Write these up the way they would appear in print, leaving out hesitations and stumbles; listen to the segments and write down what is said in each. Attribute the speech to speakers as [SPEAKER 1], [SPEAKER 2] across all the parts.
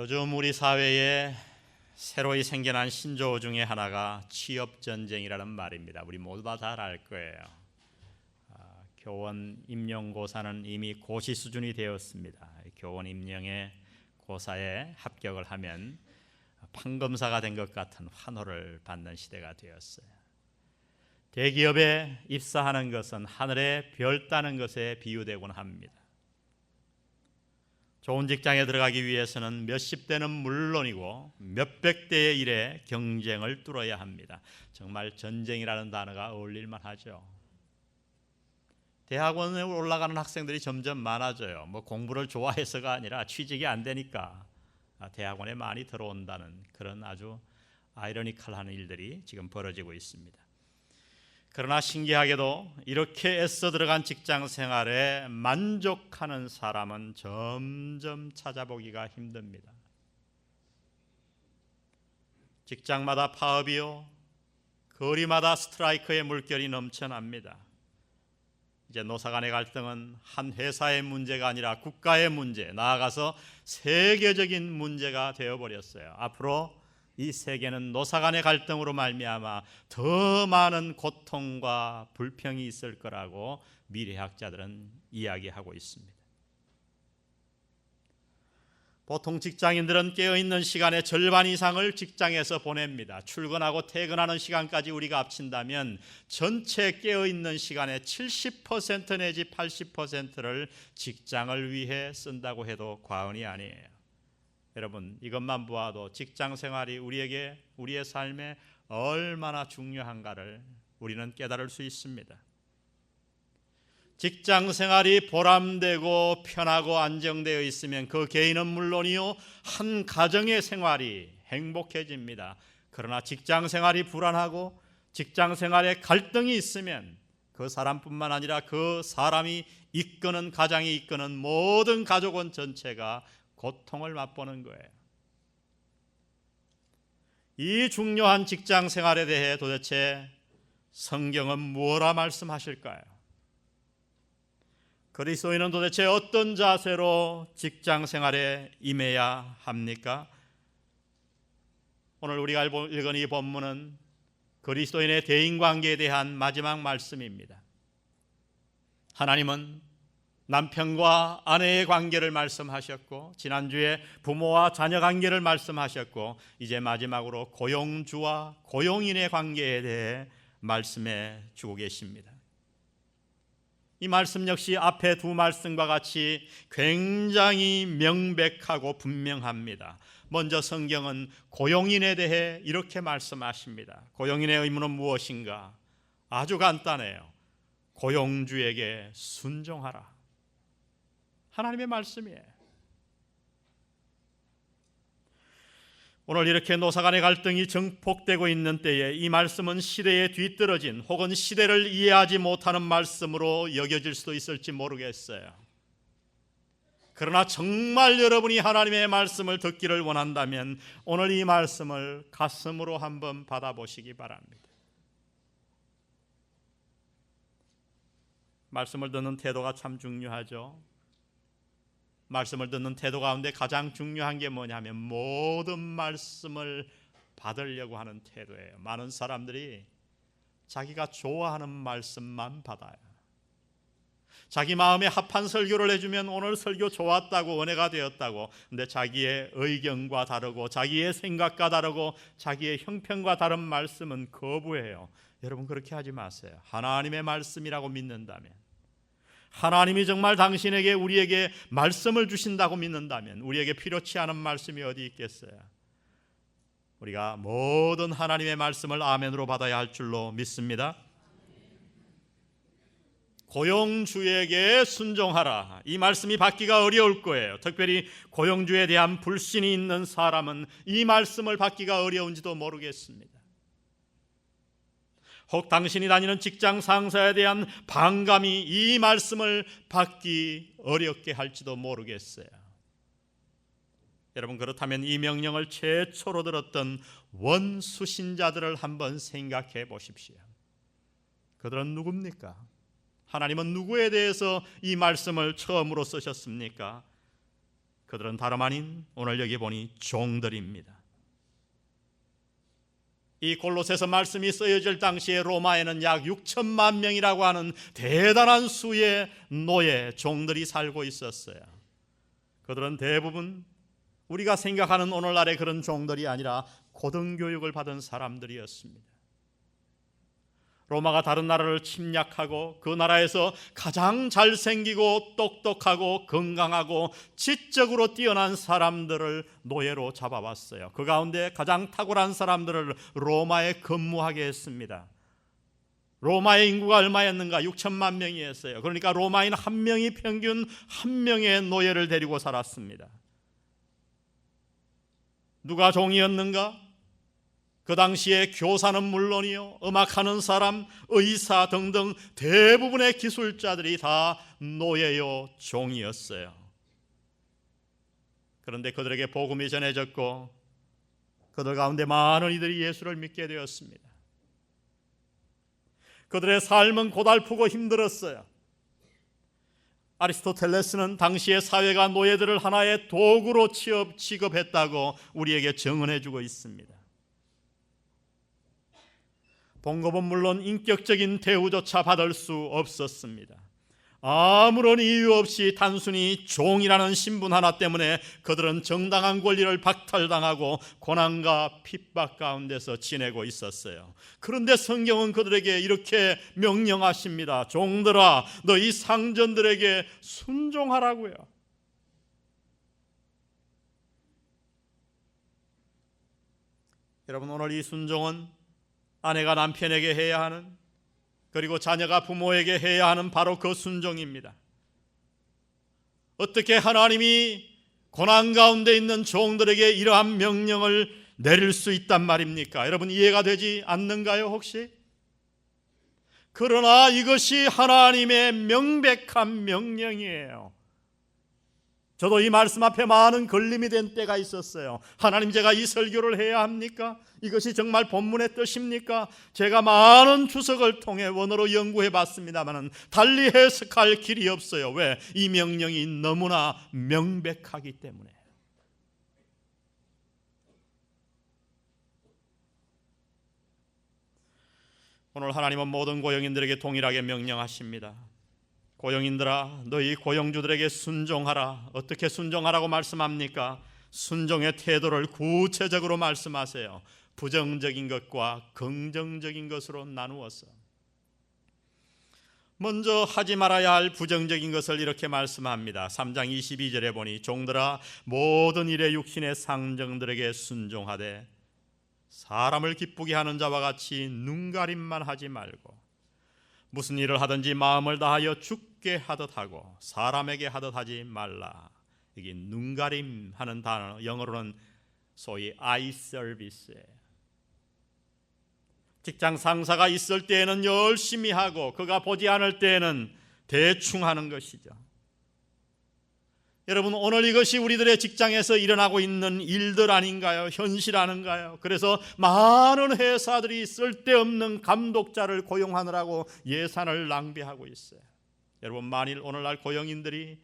[SPEAKER 1] 요즘 우리 사회에 새로이 생겨난 신조어 중에 하나가 취업전쟁이라는 말입니다. 우리 모두 다 잘 알 거예요. 교원 임용고사는 이미 고시 수준이 되었습니다. 교원 임용에 고사에 합격을 하면 판검사가 된 것 같은 환호를 받는 시대가 되었어요. 대기업에 입사하는 것은 하늘에 별 따는 것에 비유되곤 합니다. 좋은 직장에 들어가기 위해서는 몇십 대는 물론이고 몇백 대의 일에 경쟁을 뚫어야 합니다. 정말 전쟁이라는 단어가 어울릴만 하죠. 대학원에 올라가는 학생들이 점점 많아져요. 공부를 좋아해서가 아니라 취직이 안 되니까 대학원에 많이 들어온다는 그런 아주 아이러니컬한 일들이 지금 벌어지고 있습니다. 그러나 신기하게도 이렇게 애써 들어간 직장 생활에 만족하는 사람은 점점 찾아보기가 힘듭니다. 직장마다 파업이요, 거리마다 스트라이크의 물결이 넘쳐납니다. 이제 노사 간의 갈등은 한 회사의 문제가 아니라 국가의 문제, 나아가서 세계적인 문제가 되어버렸어요. 앞으로 이 세계는 노사 간의 갈등으로 말미암아 더 많은 고통과 불평이 있을 거라고 미래학자들은 이야기하고 있습니다. 보통 직장인들은 깨어있는 시간의 절반 이상을 직장에서 보냅니다. 출근하고 퇴근하는 시간까지 우리가 합친다면 전체 깨어있는 시간의 70% 내지 80%를 직장을 위해 쓴다고 해도 과언이 아니에요. 여러분, 이것만 보아도 직장 생활이 우리의 삶에 얼마나 중요한가를 우리는 깨달을 수 있습니다. 직장 생활이 보람되고 편하고 안정되어 있으면 그 개인은 물론이요, 한 가정의 생활이 행복해집니다. 그러나 직장 생활이 불안하고 직장 생활에 갈등이 있으면 그 사람뿐만 아니라 그 사람이 이끄는 가장이 이끄는 모든 가족원 전체가 고통을 맛보는 거예요. 이 중요한 직장 생활에 대해 도대체 성경은 무엇라 말씀하실까요? 그리스도인은 도대체 어떤 자세로 직장 생활에 임해야 합니까? 오늘 우리가 읽은 이 본문은 그리스도인의 대인관계에 대한 마지막 말씀입니다. 하나님은 남편과 아내의 관계를 말씀하셨고, 지난주에 부모와 자녀 관계를 말씀하셨고, 이제 마지막으로 고용주와 고용인의 관계에 대해 말씀해 주고 계십니다. 이 말씀 역시 앞에 두 말씀과 같이 굉장히 명백하고 분명합니다. 먼저 성경은 고용인에 대해 이렇게 말씀하십니다. 고용인의 의무는 무엇인가? 아주 간단해요. 고용주에게 순종하라. 하나님의 말씀이에요. 오늘 이렇게 노사 간의 갈등이 증폭되고 있는 때에 이 말씀은 시대에 뒤떨어진 혹은 시대를 이해하지 못하는 말씀으로 여겨질 수도 있을지 모르겠어요. 그러나 정말 여러분이 하나님의 말씀을 듣기를 원한다면 오늘 이 말씀을 가슴으로 한번 받아보시기 바랍니다. 말씀을 듣는 태도가 참 중요하죠. 말씀을 듣는 태도 가운데 가장 중요한 게 뭐냐면 모든 말씀을 받으려고 하는 태도예요. 많은 사람들이 자기가 좋아하는 말씀만 받아요. 자기 마음에 합한 설교를 해주면 오늘 설교 좋았다고, 은혜가 되었다고. 근데 자기의 의견과 다르고 자기의 생각과 다르고 자기의 형편과 다른 말씀은 거부해요. 여러분, 그렇게 하지 마세요. 하나님의 말씀이라고 믿는다면, 하나님이 정말 당신에게 우리에게 말씀을 주신다고 믿는다면 우리에게 필요치 않은 말씀이 어디 있겠어요? 우리가 모든 하나님의 말씀을 아멘으로 받아야 할 줄로 믿습니다. 고용주에게 순종하라. 이 말씀이 받기가 어려울 거예요. 특별히 고용주에 대한 불신이 있는 사람은 이 말씀을 받기가 어려운지도 모르겠습니다. 혹 당신이 다니는 직장 상사에 대한 반감이 이 말씀을 받기 어렵게 할지도 모르겠어요. 여러분, 그렇다면 이 명령을 최초로 들었던 원수신자들을 한번 생각해 보십시오. 그들은 누굽니까? 하나님은 누구에 대해서 이 말씀을 처음으로 쓰셨습니까? 그들은 다름 아닌 오늘 여기 보니 종들입니다. 이 골로새서 말씀이 쓰여질 당시에 로마에는 약 6천만 명이라고 하는 대단한 수의 노예 종들이 살고 있었어요. 그들은 대부분 우리가 생각하는 오늘날의 그런 종들이 아니라 고등교육을 받은 사람들이었습니다. 로마가 다른 나라를 침략하고 그 나라에서 가장 잘생기고 똑똑하고 건강하고 지적으로 뛰어난 사람들을 노예로 잡아왔어요. 그 가운데 가장 탁월한 사람들을 로마에 근무하게 했습니다. 로마의 인구가 얼마였는가? 6천만 명이었어요. 그러니까 로마인 한 명이 평균 한 명의 노예를 데리고 살았습니다. 누가 종이었는가? 그 당시에 교사는 물론이요, 음악하는 사람, 의사 등등 대부분의 기술자들이 다 노예요 종이었어요. 그런데 그들에게 복음이 전해졌고 그들 가운데 많은 이들이 예수를 믿게 되었습니다. 그들의 삶은 고달프고 힘들었어요. 아리스토텔레스는 당시의 사회가 노예들을 하나의 도구로 취급했다고 우리에게 증언해주고 있습니다. 봉급은 물론 인격적인 대우조차 받을 수 없었습니다. 아무런 이유 없이 단순히 종이라는 신분 하나 때문에 그들은 정당한 권리를 박탈당하고 고난과 핍박 가운데서 지내고 있었어요. 그런데 성경은 그들에게 이렇게 명령하십니다. 종들아, 너희 상전들에게 순종하라고요. 여러분, 오늘 이 순종은 아내가 남편에게 해야 하는, 그리고 자녀가 부모에게 해야 하는 바로 그 순종입니다. 어떻게 하나님이 고난 가운데 있는 종들에게 이러한 명령을 내릴 수 있단 말입니까? 여러분, 이해가 되지 않는가요, 혹시? 그러나 이것이 하나님의 명백한 명령이에요. 저도 이 말씀 앞에 많은 걸림이 된 때가 있었어요. 하나님, 제가 이 설교를 해야 합니까? 이것이 정말 본문의 뜻입니까? 제가 많은 주석을 통해 원어로 연구해 봤습니다만 달리 해석할 길이 없어요. 왜? 이 명령이 너무나 명백하기 때문에. 오늘 하나님은 모든 고용인들에게 동일하게 명령하십니다. 고용인들아, 너희 고용주들에게 순종하라. 어떻게 순종하라고 말씀합니까? 순종의 태도를 구체적으로 말씀하세요. 부정적인 것과 긍정적인 것으로 나누어서. 먼저 하지 말아야 할 부정적인 것을 이렇게 말씀합니다. 3장 22절에 보니 종들아, 모든 일에 육신의 상정들에게 순종하되 사람을 기쁘게 하는 자와 같이 눈가림만 하지 말고 무슨 일을 하든지 마음을 다하여 죽게 하듯 하고 사람에게 하듯 하지 말라. 여기 눈가림 하는 단어, 영어로는 소위 eye service예요. 직장 상사가 있을 때에는 열심히 하고 그가 보지 않을 때에는 대충 하는 것이죠. 여러분, 오늘 이것이 우리들의 직장에서 일어나고 있는 일들 아닌가요? 현실 아닌가요? 그래서 많은 회사들이 쓸데없는 감독자를 고용하느라고 예산을 낭비하고 있어요. 여러분, 만일 오늘날 고용인들이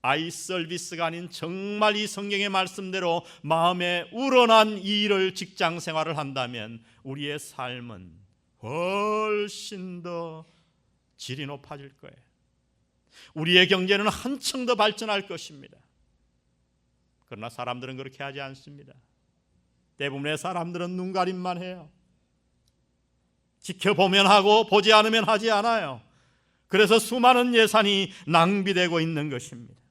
[SPEAKER 1] 아이 서비스가 아닌 정말 이 성경의 말씀대로 마음에 우러난 이 일을 직장 생활을 한다면 우리의 삶은 훨씬 더 질이 높아질 거예요. 우리의 경제는 한층 더 발전할 것입니다. 그러나 사람들은 그렇게 하지 않습니다. 대부분의 사람들은 눈가림만 해요. 지켜보면 하고 보지 않으면 하지 않아요. 그래서 수많은 예산이 낭비되고 있는 것입니다.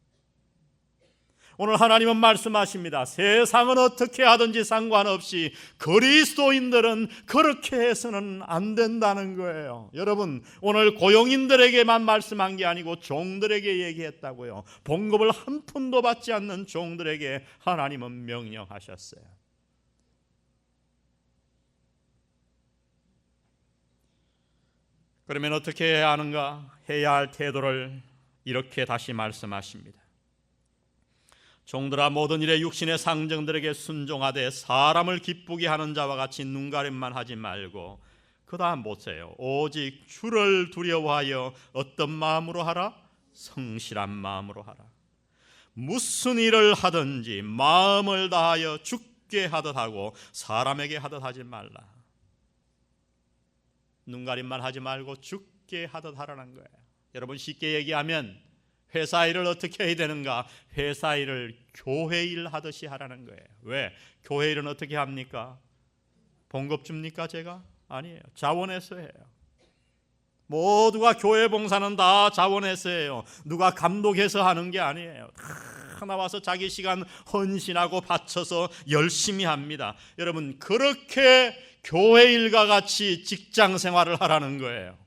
[SPEAKER 1] 오늘 하나님은 말씀하십니다. 세상은 어떻게 하든지 상관없이 그리스도인들은 그렇게 해서는 안 된다는 거예요. 여러분, 오늘 고용인들에게만 말씀한 게 아니고 종들에게 얘기했다고요. 봉급을 한 푼도 받지 않는 종들에게 하나님은 명령하셨어요. 그러면 어떻게 해야 하는가? 해야 할 태도를 이렇게 다시 말씀하십니다. 종들아, 모든 일에 육신의 상정들에게 순종하되 사람을 기쁘게 하는 자와 같이 눈가림만 하지 말고, 그 다음 보세요. 오직 주를 두려워하여 어떤 마음으로 하라? 성실한 마음으로 하라. 무슨 일을 하든지 마음을 다하여 주께 하듯 하고 사람에게 하듯 하지 말라. 눈가림만 하지 말고 주께 하듯 하라는 거예요. 여러분, 쉽게 얘기하면 회사 일을 어떻게 해야 되는가? 회사 일을 교회 일 하듯이 하라는 거예요. 왜? 교회 일은 어떻게 합니까? 봉급 줍니까 제가? 아니에요. 자원해서 해요. 모두가 교회 봉사는 다 자원해서 해요. 누가 감독해서 하는 게 아니에요. 다 나와서 자기 시간 헌신하고 바쳐서 열심히 합니다. 여러분, 그렇게 교회 일과 같이 직장 생활을 하라는 거예요.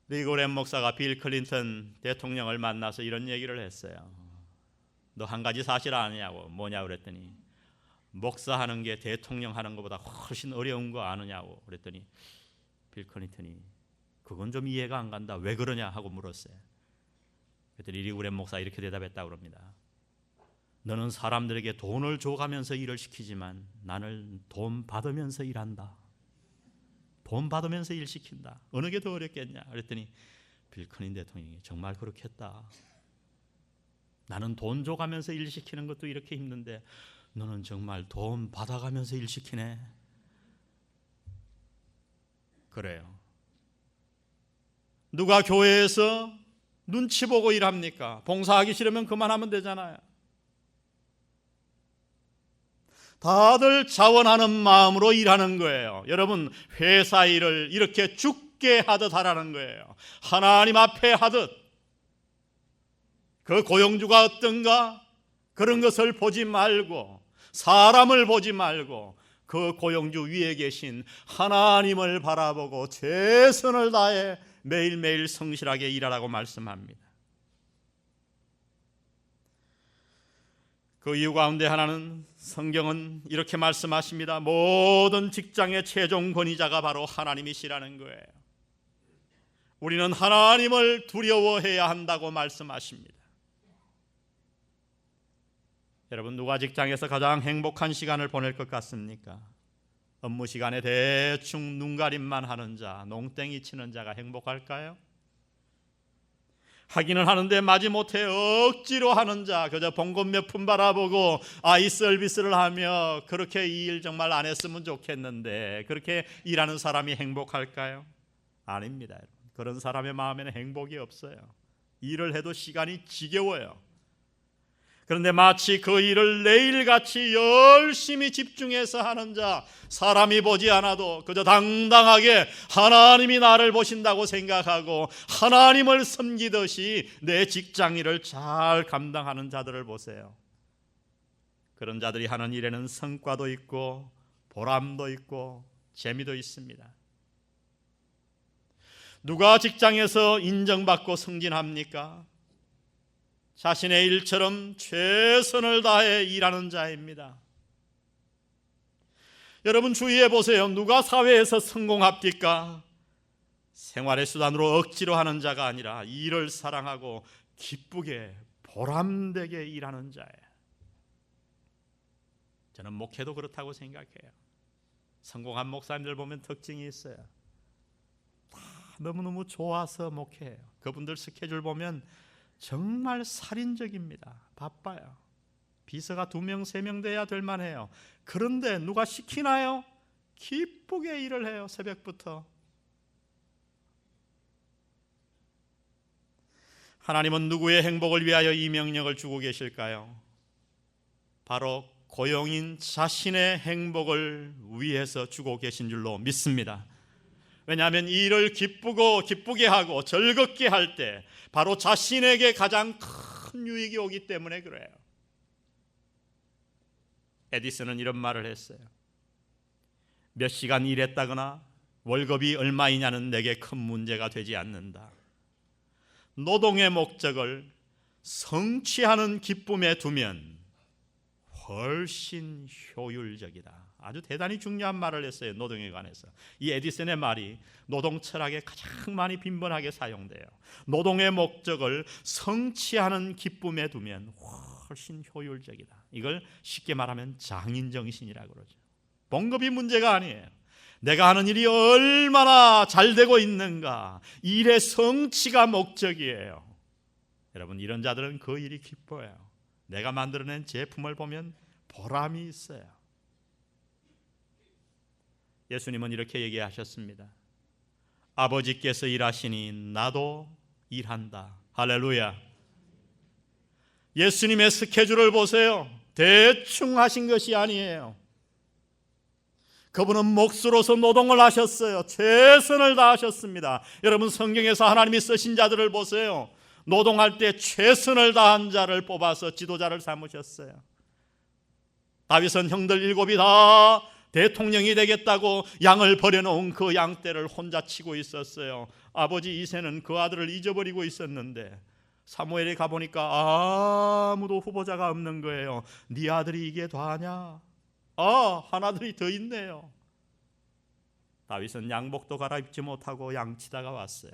[SPEAKER 1] 리고렌 목사가 빌 클린턴 대통령을 만나서 이런 얘기를 했어요. 너 한 가지 사실 아느냐고. 뭐냐 그랬더니 목사하는 게 대통령 하는 것보다 훨씬 어려운 거 아느냐고 그랬더니 빌 클린턴이 그건 좀 이해가 안 간다. 왜 그러냐 하고 물었어요. 그랬더니 리고렌 목사 이렇게 대답했다고 합니다. 너는 사람들에게 돈을 줘가면서 일을 시키지만 나는 돈 받으면서 일한다. 돈 받으면서 일 시킨다. 어느 게 더 어렵겠냐? 그랬더니 빌 클린턴 대통령이 정말 그렇겠다. 나는 돈 줘가면서 일 시키는 것도 이렇게 힘든데 너는 정말 돈 받아가면서 일 시키네. 그래요. 누가 교회에서 눈치 보고 일합니까? 봉사하기 싫으면 그만하면 되잖아요. 다들 자원하는 마음으로 일하는 거예요. 여러분, 회사 일을 이렇게 주께 하듯 하라는 거예요. 하나님 앞에 하듯. 그 고용주가 어떤가? 그런 것을 보지 말고, 사람을 보지 말고 그 고용주 위에 계신 하나님을 바라보고 최선을 다해 매일매일 성실하게 일하라고 말씀합니다. 그 이유 가운데 하나는 성경은 이렇게 말씀하십니다. 모든 직장의 최종 권위자가 바로 하나님이시라는 거예요. 우리는 하나님을 두려워해야 한다고 말씀하십니다. 여러분, 누가 직장에서 가장 행복한 시간을 보낼 것 같습니까? 업무 시간에 대충 눈가림만 하는 자, 농땡이 치는 자가 행복할까요? 하기는 하는데 마지못해 억지로 하는 자, 그저 봉급 몇 푼 바라보고 아이 서비스를 하며 그렇게 이 일 정말 안 했으면 좋겠는데 그렇게 일하는 사람이 행복할까요? 아닙니다. 여러분. 그런 사람의 마음에는 행복이 없어요. 일을 해도 시간이 지겨워요. 그런데 마치 그 일을 내일같이 열심히 집중해서 하는 자, 사람이 보지 않아도 그저 당당하게 하나님이 나를 보신다고 생각하고 하나님을 섬기듯이 내 직장 일을 잘 감당하는 자들을 보세요. 그런 자들이 하는 일에는 성과도 있고 보람도 있고 재미도 있습니다. 누가 직장에서 인정받고 승진합니까? 자신의 일처럼 최선을 다해 일하는 자입니다. 여러분, 주의해 보세요. 누가 사회에서 성공합니까? 생활의 수단으로 억지로 하는 자가 아니라 일을 사랑하고 기쁘게 보람되게 일하는 자예요. 저는 목회도 그렇다고 생각해요. 성공한 목사님들 보면 특징이 있어요. 다 너무너무 좋아서 목회해요. 그분들 스케줄 보면 정말 살인적입니다. 바빠요. 비서가 2명, 3명 돼야 될 만해요. 그런데 누가 시키나요? 기쁘게 일을 해요. 새벽부터. 하나님은 누구의 행복을 위하여 이 명령을 주고 계실까요? 바로 고용인 자신의 행복을 위해서 주고 계신 줄로 믿습니다. 왜냐하면 이 일을 기쁘게 하고 즐겁게 할 때 바로 자신에게 가장 큰 유익이 오기 때문에 그래요. 에디슨은 이런 말을 했어요. 몇 시간 일했다거나 월급이 얼마이냐는 내게 큰 문제가 되지 않는다. 노동의 목적을 성취하는 기쁨에 두면 훨씬 효율적이다. 아주 대단히 중요한 말을 했어요. 노동에 관해서. 이 에디슨의 말이 노동 철학에 가장 많이 빈번하게 사용돼요. 노동의 목적을 성취하는 기쁨에 두면 훨씬 효율적이다. 이걸 쉽게 말하면 장인정신이라고 그러죠. 봉급이 문제가 아니에요. 내가 하는 일이 얼마나 잘 되고 있는가, 일의 성취가 목적이에요. 여러분, 이런 자들은 그 일이 기뻐요. 내가 만들어낸 제품을 보면 보람이 있어요. 예수님은 이렇게 얘기하셨습니다. 아버지께서 일하시니 나도 일한다. 할렐루야. 예수님의 스케줄을 보세요. 대충 하신 것이 아니에요. 그분은 몫으로서 노동을 하셨어요. 최선을 다하셨습니다. 여러분, 성경에서 하나님이 쓰신 자들을 보세요. 노동할 때 최선을 다한 자를 뽑아서 지도자를 삼으셨어요. 다윗은 형들 7이 다 대통령이 되겠다고 양을 버려놓은 그 양떼를 혼자 치고 있었어요. 아버지 이새는 그 아들을 잊어버리고 있었는데 사무엘에 가보니까 아무도 후보자가 없는 거예요. 네 아들이 이게 다하냐? 하나들이 더 있네요. 다윗은 양복도 갈아입지 못하고 양치다가 왔어요.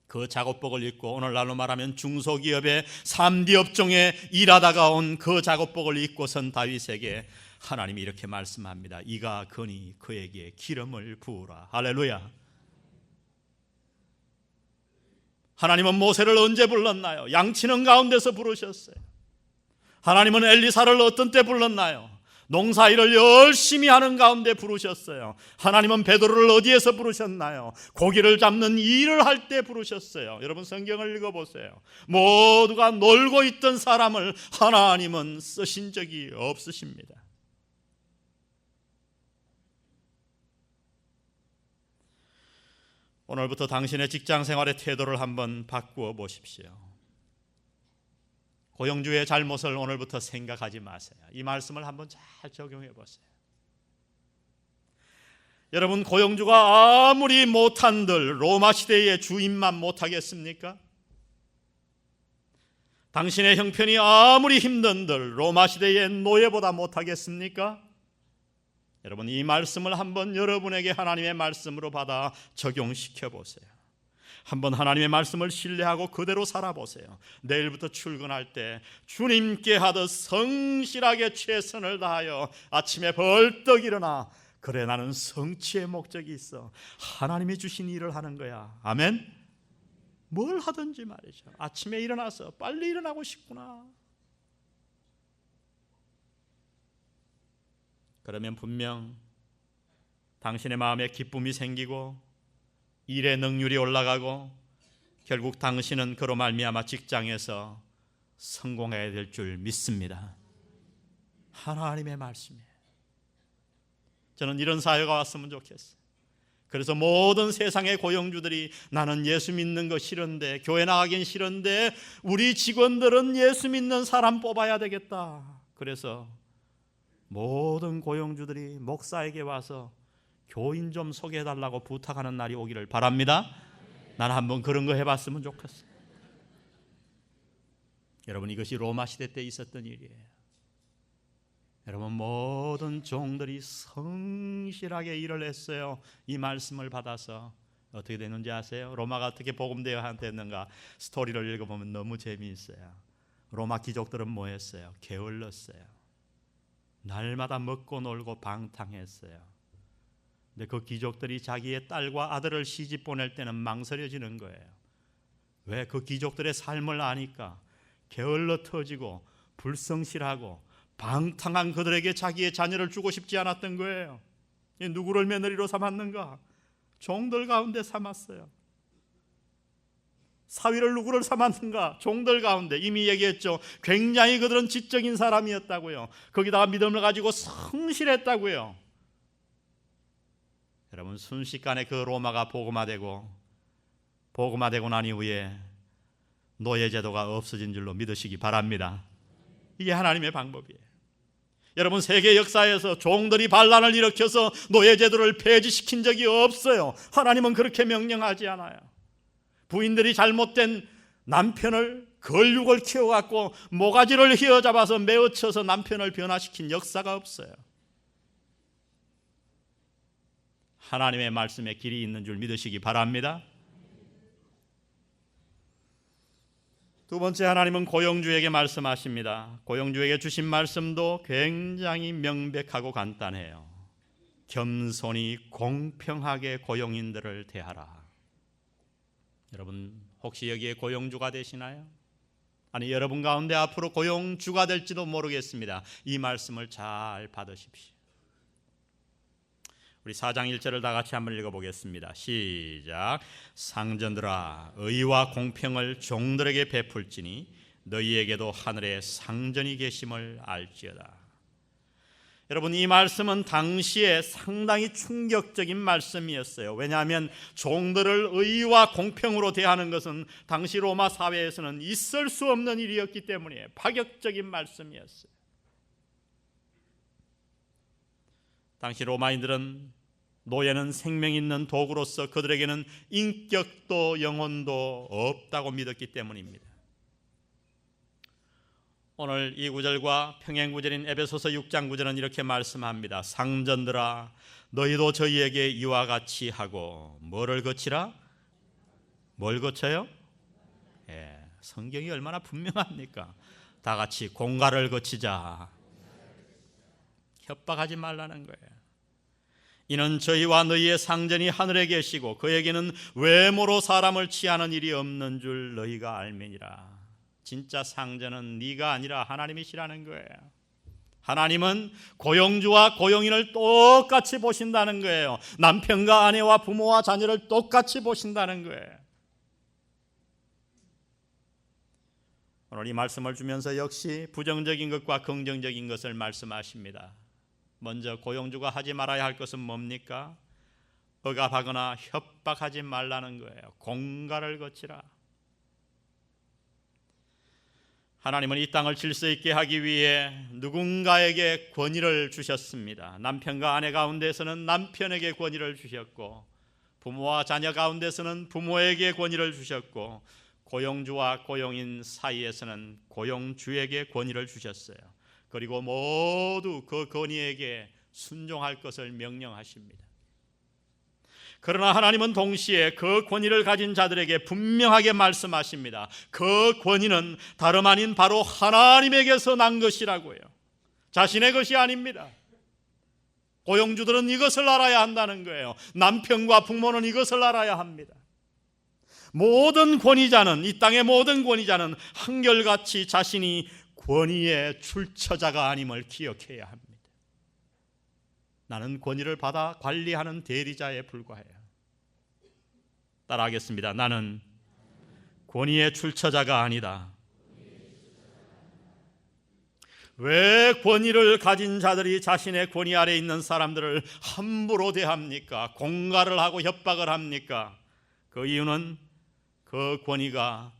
[SPEAKER 1] 그 작업복을 입고, 오늘날로 말하면 중소기업의 3D 업종에 일하다가 온 그 작업복을 입고선 다윗에게 하나님이 이렇게 말씀합니다. 이가 거니 그에게 기름을 부으라. 할렐루야. 하나님은 모세를 언제 불렀나요? 양치는 가운데서 부르셨어요. 하나님은 엘리사를 어떤 때 불렀나요? 농사일을 열심히 하는 가운데 부르셨어요. 하나님은 베드로를 어디에서 부르셨나요? 고기를 잡는 일을 할 때 부르셨어요. 여러분, 성경을 읽어보세요. 모두가 놀고 있던 사람을 하나님은 쓰신 적이 없으십니다. 오늘부터 당신의 직장 생활의 태도를 한번 바꾸어 보십시오. 고용주의 잘못을 오늘부터 생각하지 마세요. 이 말씀을 한번 잘 적용해 보세요. 여러분, 고용주가 아무리 못한들 로마 시대의 주인만 못하겠습니까? 당신의 형편이 아무리 힘든들 로마 시대의 노예보다 못하겠습니까? 여러분, 이 말씀을 한번 여러분에게 하나님의 말씀으로 받아 적용시켜 보세요. 한번 하나님의 말씀을 신뢰하고 그대로 살아보세요. 내일부터 출근할 때 주님께 하듯 성실하게 최선을 다하여 아침에 벌떡 일어나, 그래 나는 성취의 목적이 있어, 하나님이 주신 일을 하는 거야. 아멘. 뭘 하든지 말이죠. 아침에 일어나서 빨리 일어나고 싶구나. 그러면 분명 당신의 마음에 기쁨이 생기고 일의 능률이 올라가고 결국 당신은 그로 말미암아 직장에서 성공해야 될 줄 믿습니다. 하나님의 말씀이에요. 저는 이런 사회가 왔으면 좋겠어요. 그래서 모든 세상의 고용주들이 나는 예수 믿는 거 싫은데, 교회 나가긴 싫은데 우리 직원들은 예수 믿는 사람 뽑아야 되겠다. 그래서 모든 고용주들이 목사에게 와서 교인 좀 소개해달라고 부탁하는 날이 오기를 바랍니다. 나는 한번 그런 거 해봤으면 좋겠어요. 여러분, 이것이 로마 시대 때 있었던 일이에요. 여러분, 모든 종들이 성실하게 일을 했어요. 이 말씀을 받아서 어떻게 되는지 아세요? 로마가 어떻게 복음되어 됐는가? 스토리를 읽어보면 너무 재미있어요. 로마 귀족들은 뭐 했어요? 게을렀어요. 날마다 먹고 놀고 방탕했어요. 근데 그 귀족들이 자기의 딸과 아들을 시집 보낼 때는 망설여지는 거예요. 왜? 그 귀족들의 삶을 아니까. 게을러 터지고 불성실하고 방탕한 그들에게 자기의 자녀를 주고 싶지 않았던 거예요. 누구를 며느리로 삼았는가? 종들 가운데 삼았어요. 사위를 누구를 삼았는가? 종들 가운데. 이미 얘기했죠. 굉장히 그들은 지적인 사람이었다고요. 거기다가 믿음을 가지고 성실했다고요. 여러분, 순식간에 그 로마가 복음화되고 난 이후에 노예제도가 없어진 줄로 믿으시기 바랍니다. 이게 하나님의 방법이에요. 여러분, 세계 역사에서 종들이 반란을 일으켜서 노예제도를 폐지시킨 적이 없어요. 하나님은 그렇게 명령하지 않아요. 부인들이 잘못된 남편을 걸육을 키워갖고 모가지를 휘어잡아서 매어쳐서 남편을 변화시킨 역사가 없어요. 하나님의 말씀에 길이 있는 줄 믿으시기 바랍니다. 두 번째, 하나님은 고용주에게 말씀하십니다. 고용주에게 주신 말씀도 굉장히 명백하고 간단해요. 겸손히 공평하게 고용인들을 대하라. 여러분 혹시 여기에 고용주가 되시나요? 아니 여러분 가운데 앞으로 고용주가 될지도 모르겠습니다. 이 말씀을 잘 받으십시오. 우리 4장 1절을 다 같이 한번 읽어보겠습니다. 시작. 상전들아 의와 공평을 종들에게 베풀지니 너희에게도 하늘에 상전이 계심을 알지어다. 여러분 이 말씀은 당시에 상당히 충격적인 말씀이었어요. 왜냐하면 종들을 의와 공평으로 대하는 것은 당시 로마 사회에서는 있을 수 없는 일이었기 때문에 파격적인 말씀이었어요. 당시 로마인들은 노예는 생명 있는 도구로서 그들에게는 인격도 영혼도 없다고 믿었기 때문입니다. 오늘 이 구절과 평행 구절인 에베소서 6장 9절은 이렇게 말씀합니다. 상전들아 너희도 저희에게 이와 같이 하고 뭐를 거치라? 뭘 거쳐요? 성경이 얼마나 분명합니까? 다 같이 공갈을 거치자. 협박하지 말라는 거예요. 이는 저희와 너희의 상전이 하늘에 계시고 그에게는 외모로 사람을 취하는 일이 없는 줄 너희가 알매니라. 진짜 상전은 네가 아니라 하나님이시라는 거예요. 하나님은 고용주와 고용인을 똑같이 보신다는 거예요. 남편과 아내와 부모와 자녀를 똑같이 보신다는 거예요. 오늘 이 말씀을 주면서 역시 부정적인 것과 긍정적인 것을 말씀하십니다. 먼저 고용주가 하지 말아야 할 것은 뭡니까? 억압하거나 협박하지 말라는 거예요. 공갈을 거치라. 하나님은 이 땅을 질서 있게 하기 위해 누군가에게 권위를 주셨습니다. 남편과 아내 가운데서는 남편에게 권위를 주셨고 부모와 자녀 가운데서는 부모에게 권위를 주셨고 고용주와 고용인 사이에서는 고용주에게 권위를 주셨어요. 그리고 모두 그 권위에게 순종할 것을 명령하십니다. 그러나 하나님은 동시에 그 권위를 가진 자들에게 분명하게 말씀하십니다. 그 권위는 다름 아닌 바로 하나님에게서 난 것이라고요. 자신의 것이 아닙니다. 고용주들은 이것을 알아야 한다는 거예요. 남편과 부모는 이것을 알아야 합니다. 모든 권위자는, 이 땅의 모든 권위자는 한결같이 자신이 권위의 출처자가 아님을 기억해야 합니다. 나는 권위를 받아 관리하는 대리자에 불과해요. 따라하겠습니다. 나는 권위의 출처자가 아니다. 왜 권위를 가진 자들이 자신의 권위 아래 있는 사람들을 함부로 대합니까? 공갈을 하고 협박을 합니까? 그 이유는 그 권위가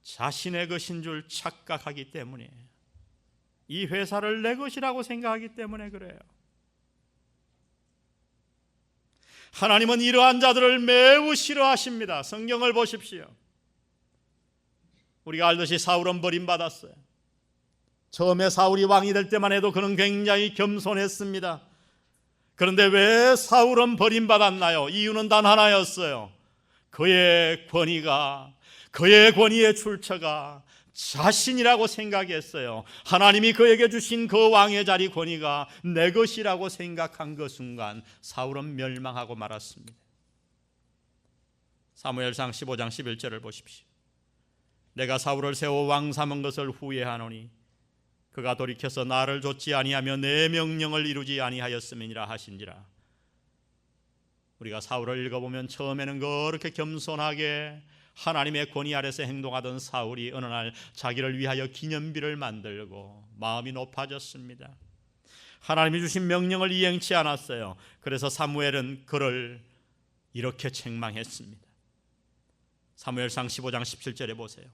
[SPEAKER 1] 자신의 것인 줄 착각하기 때문에, 이 회사를 내 것이라고 생각하기 때문에 그래요. 하나님은 이러한 자들을 매우 싫어하십니다. 성경을 보십시오. 우리가 알듯이 사울은 버림받았어요. 처음에 사울이 왕이 될 때만 해도 그는 굉장히 겸손했습니다. 그런데 왜 사울은 버림받았나요? 이유는 단 하나였어요. 그의 권위가, 그의 권위의 출처가 자신이라고 생각했어요. 하나님이 그에게 주신 그 왕의 자리 권위가 내 것이라고 생각한 그 순간 사울은 멸망하고 말았습니다. 사무엘상 15장 11절을 보십시오. 내가 사울을 세워 왕 삼은 것을 후회하노니 그가 돌이켜서 나를 좇지 아니하며 내 명령을 이루지 아니하였음이니라 하신지라. 우리가 사울을 읽어보면 처음에는 그렇게 겸손하게 하나님의 권위 아래서 행동하던 사울이 어느 날 자기를 위하여 기념비를 만들고 마음이 높아졌습니다. 하나님이 주신 명령을 이행치 않았어요. 그래서 사무엘은 그를 이렇게 책망했습니다. 사무엘상 15장 17절에 보세요.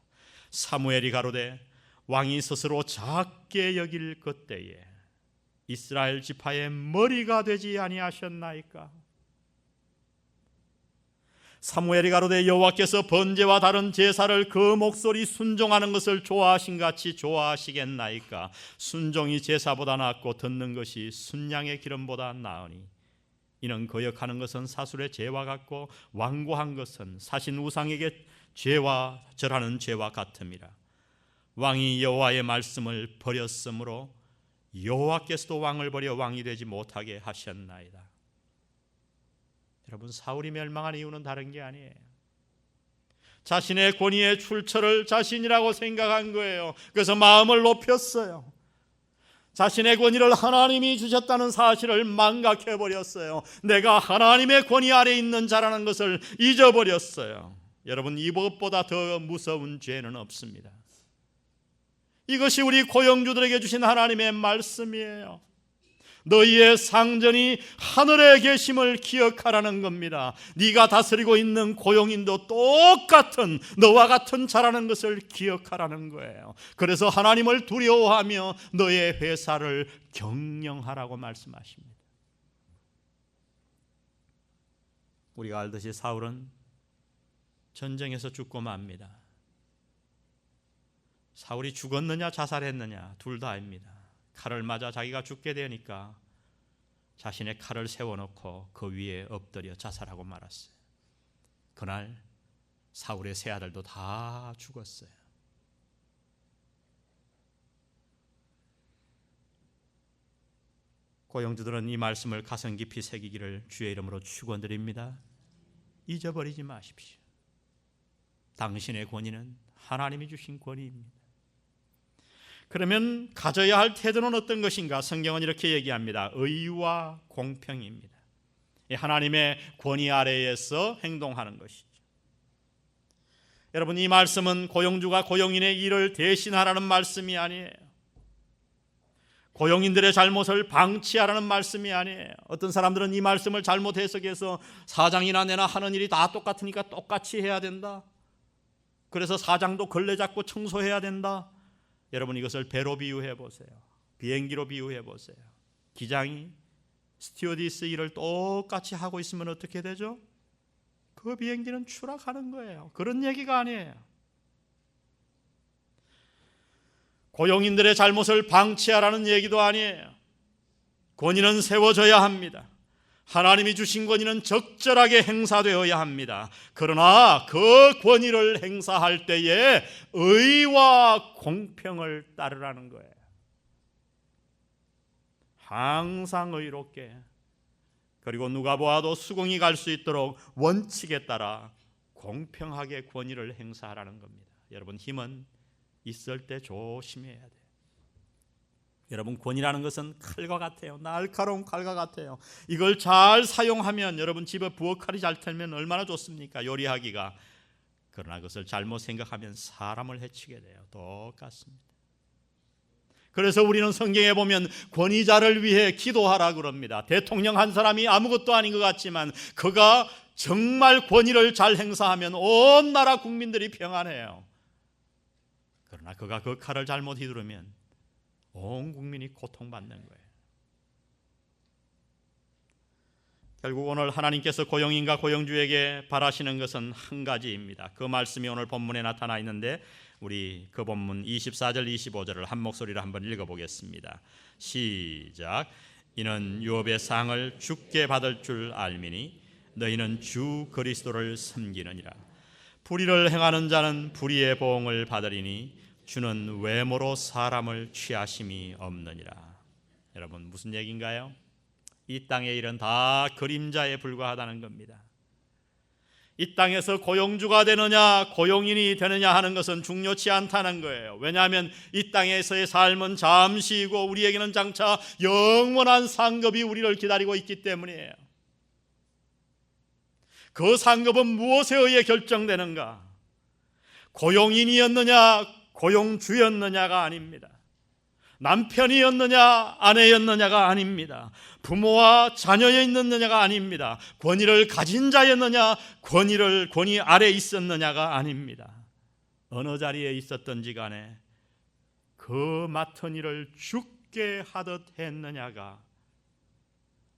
[SPEAKER 1] 사무엘이 가로되 왕이 스스로 작게 여길 그때에 이스라엘 지파의 머리가 되지 아니하셨나이까? 사무엘이 가로되 여호와께서 번제와 다른 제사를 그 목소리 순종하는 것을 좋아하신 같이 좋아하시겠나이까? 순종이 제사보다 낫고 듣는 것이 순양의 기름보다 나으니 이는 거역하는 것은 사술의 죄와 같고 완고한 것은 사신 우상에게 죄와 절하는 죄와 같음이라. 왕이 여호와의 말씀을 버렸으므로 여호와께서도 왕을 버려 왕이 되지 못하게 하셨나이다. 여러분, 사울이 멸망한 이유는 다른 게 아니에요. 자신의 권위의 출처를 자신이라고 생각한 거예요. 그래서 마음을 높였어요. 자신의 권위를 하나님이 주셨다는 사실을 망각해버렸어요. 내가 하나님의 권위 아래 있는 자라는 것을 잊어버렸어요. 여러분, 이것보다 더 무서운 죄는 없습니다. 이것이 우리 고용주들에게 주신 하나님의 말씀이에요. 너희의 상전이 하늘에 계심을 기억하라는 겁니다. 네가 다스리고 있는 고용인도 똑같은 너와 같은 자라는 것을 기억하라는 거예요. 그래서 하나님을 두려워하며 너의 회사를 경영하라고 말씀하십니다. 우리가 알듯이 사울은 전쟁에서 죽고 맙니다. 사울이 죽었느냐 자살했느냐 둘 다입니다. 칼을 맞아 자기가 죽게 되니까 자신의 칼을 세워놓고 그 위에 엎드려 자살하고 말았어요. 그날 사울의 세 아들도 다 죽었어요. 고용주들은 이 말씀을 가슴 깊이 새기기를 주의 이름으로 축원드립니다. 잊어버리지 마십시오. 당신의 권위는 하나님이 주신 권위입니다. 그러면 가져야 할 태도는 어떤 것인가? 성경은 이렇게 얘기합니다. 의와 공평입니다. 하나님의 권위 아래에서 행동하는 것이죠. 여러분, 이 말씀은 고용주가 고용인의 일을 대신하라는 말씀이 아니에요. 고용인들의 잘못을 방치하라는 말씀이 아니에요. 어떤 사람들은 이 말씀을 잘못 해석해서 사장이나 내나 하는 일이 다 똑같으니까 똑같이 해야 된다. 그래서 사장도 걸레 잡고 청소해야 된다. 여러분, 이것을 배로 비유해 보세요. 비행기로 비유해 보세요. 기장이 스튜어디스 일을 똑같이 하고 있으면 어떻게 되죠? 그 비행기는 추락하는 거예요. 그런 얘기가 아니에요. 고용인들의 잘못을 방치하라는 얘기도 아니에요. 권위는 세워져야 합니다. 하나님이 주신 권위는 적절하게 행사되어야 합니다. 그러나 그 권위를 행사할 때에 의와 공평을 따르라는 거예요. 항상 의롭게, 그리고 누가 보아도 수긍이 갈 수 있도록 원칙에 따라 공평하게 권위를 행사하라는 겁니다. 여러분, 힘은 있을 때 조심해야 돼요. 여러분, 권위라는 것은 칼과 같아요. 날카로운 칼과 같아요. 이걸 잘 사용하면, 여러분 집에 부엌칼이 잘 틀면 얼마나 좋습니까? 요리하기가. 그러나 그것을 잘못 생각하면 사람을 해치게 돼요. 똑같습니다. 그래서 우리는 성경에 보면 권위자를 위해 기도하라 그럽니다. 대통령 한 사람이 아무것도 아닌 것 같지만 그가 정말 권위를 잘 행사하면 온 나라 국민들이 평안해요. 그러나 그가 그 칼을 잘못 휘두르면 온 국민이 고통받는 거예요. 결국 오늘 하나님께서 고용인과 고용주에게 바라시는 것은 한 가지입니다. 그 말씀이 오늘 본문에 나타나 있는데 우리 그 본문 24절 25절을 한 목소리로 한번 읽어보겠습니다. 시작. 이는 유업의 상을 주께 받을 줄 알미니 너희는 주 그리스도를 섬기느니라. 불의를 행하는 자는 불의의 보응을 받으리니 주는 외모로 사람을 취하심이 없느니라. 여러분, 무슨 얘기인가요? 이 땅의 일은 다 그림자에 불과하다는 겁니다. 이 땅에서 고용주가 되느냐 고용인이 되느냐 하는 것은 중요치 않다는 거예요. 왜냐하면 이 땅에서의 삶은 잠시이고 우리에게는 장차 영원한 상급이 우리를 기다리고 있기 때문이에요. 그 상급은 무엇에 의해 결정되는가? 고용인이었느냐 고용주였느냐가 아닙니다. 남편이었느냐 아내였느냐가 아닙니다. 부모와 자녀였느냐가 아닙니다. 권위를 가진 자였느냐 권위 아래 있었느냐가 아닙니다. 어느 자리에 있었던지 간에 그 맡은 일을 죽게 하듯 했느냐가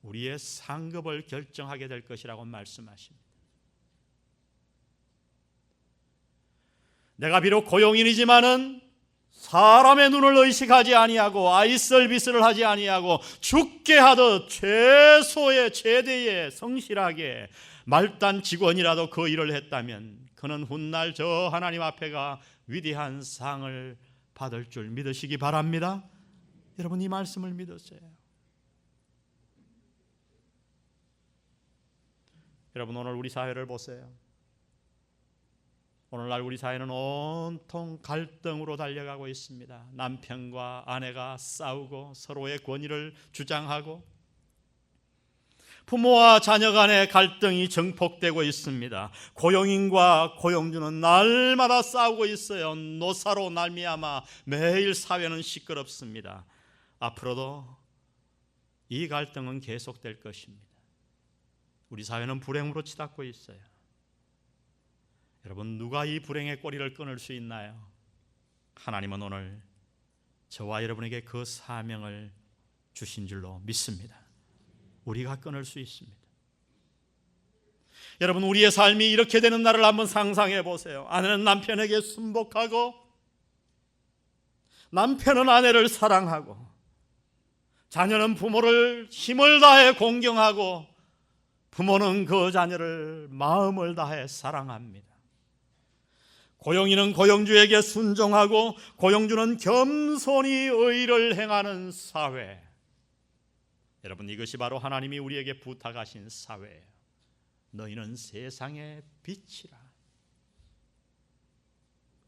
[SPEAKER 1] 우리의 상급을 결정하게 될 것이라고 말씀하십니다. 내가 비록 고용인이지만은 사람의 눈을 의식하지 아니하고 아이설비스를 하지 아니하고 죽게 하듯 최대의 성실하게 말단 직원이라도 그 일을 했다면 그는 훗날 저 하나님 앞에가 위대한 상을 받을 줄 믿으시기 바랍니다. 여러분, 이 말씀을 믿으세요. 여러분, 오늘 우리 사회를 보세요. 오늘날 우리 사회는 온통 갈등으로 달려가고 있습니다. 남편과 아내가 싸우고 서로의 권위를 주장하고 부모와 자녀 간의 갈등이 증폭되고 있습니다. 고용인과 고용주는 날마다 싸우고 있어요. 노사로 말미암아 매일 사회는 시끄럽습니다. 앞으로도 이 갈등은 계속될 것입니다. 우리 사회는 불행으로 치닫고 있어요. 여러분, 누가 이 불행의 꼬리를 끊을 수 있나요? 하나님은 오늘 저와 여러분에게 그 사명을 주신 줄로 믿습니다. 우리가 끊을 수 있습니다. 여러분, 우리의 삶이 이렇게 되는 날을 한번 상상해 보세요. 아내는 남편에게 순복하고 남편은 아내를 사랑하고 자녀는 부모를 힘을 다해 공경하고 부모는 그 자녀를 마음을 다해 사랑합니다. 고용인은 고용주에게 순종하고 고용주는 겸손히 의를 행하는 사회. 여러분, 이것이 바로 하나님이 우리에게 부탁하신 사회예요. 너희는 세상의 빛이라.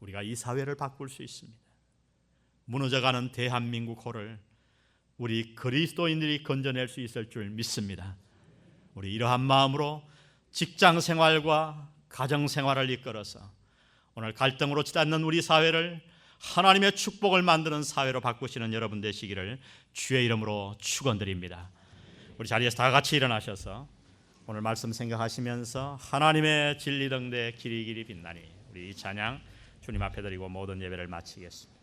[SPEAKER 1] 우리가 이 사회를 바꿀 수 있습니다. 무너져가는 대한민국호를 우리 그리스도인들이 건져낼 수 있을 줄 믿습니다. 우리 이러한 마음으로 직장 생활과 가정 생활을 이끌어서 오늘 갈등으로 치닫는 우리 사회를 하나님의 축복을 만드는 사회로 바꾸시는 여러분 되시기를 주의 이름으로 축원드립니다. 우리 자리에서 다 같이 일어나셔서 오늘 말씀 생각하시면서 하나님의 진리 등대 길이 길이 빛나니 우리 이 찬양 주님 앞에 드리고 모든 예배를 마치겠습니다.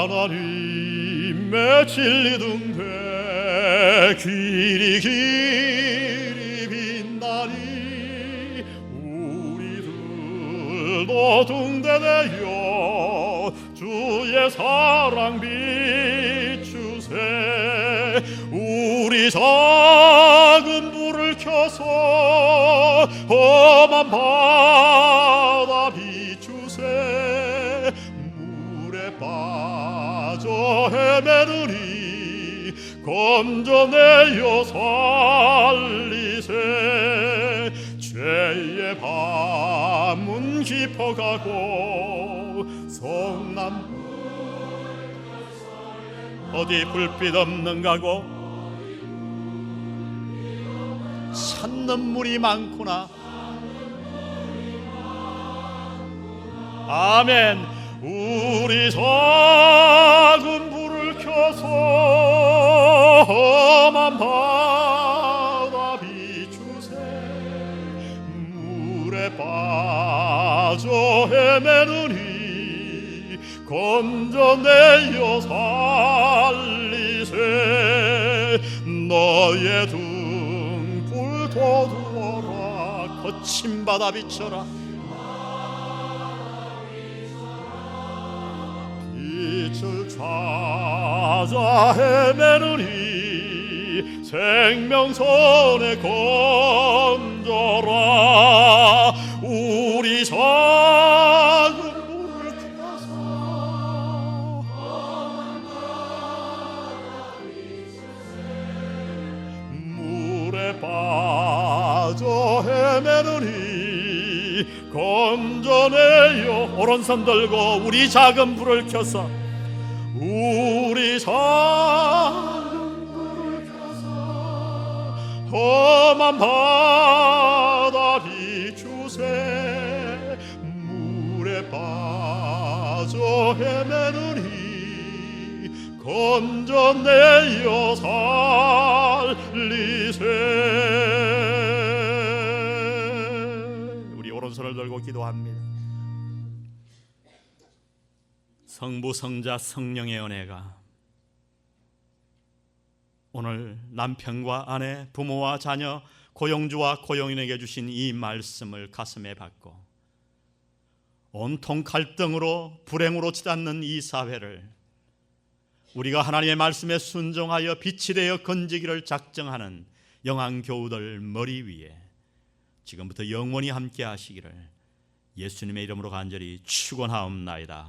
[SPEAKER 2] 하나님의 진리 등대 길이 길이 빛나니 우리들도 등대되어 주의 사랑 비추세. 우리 작은 불을 켜서 험한 바다 비추세. 빠져 헤매느니 건져내어 살리세. 죄의 밤은 깊어가고 성남 어디 불빛 없는 가고 찾는 물이 많구나. 아멘. 우리 작은 불을 켜서 험한 바다 비추세. 물에 빠져 헤매느니 건져내어 살리세. 너의 등불 돋우어라. 거친 바다 비춰라. 빛을 찾아 헤매느니 생명선에 건져라. 우리 작은 불을 켜서 물에 빠져 헤매느니 건져내어. 오른손 들고 우리 작은 불을 켜서 우리 작은 불을 켜서 험한 바다 비추세. 물에 빠져 헤매느니 건져내어 살리세.
[SPEAKER 1] 우리 오른손을 들고 기도합니다. 성부, 성자, 성령의 은혜가 오늘 남편과 아내, 부모와 자녀, 고용주와 고용인에게 주신 이 말씀을 가슴에 받고 온통 갈등으로 불행으로 치닫는 이 사회를 우리가 하나님의 말씀에 순종하여 빛이 되어 건지기를 작정하는 영앙교우들 머리 위에 지금부터 영원히 함께 하시기를 예수님의 이름으로 간절히 축원하옵나이다.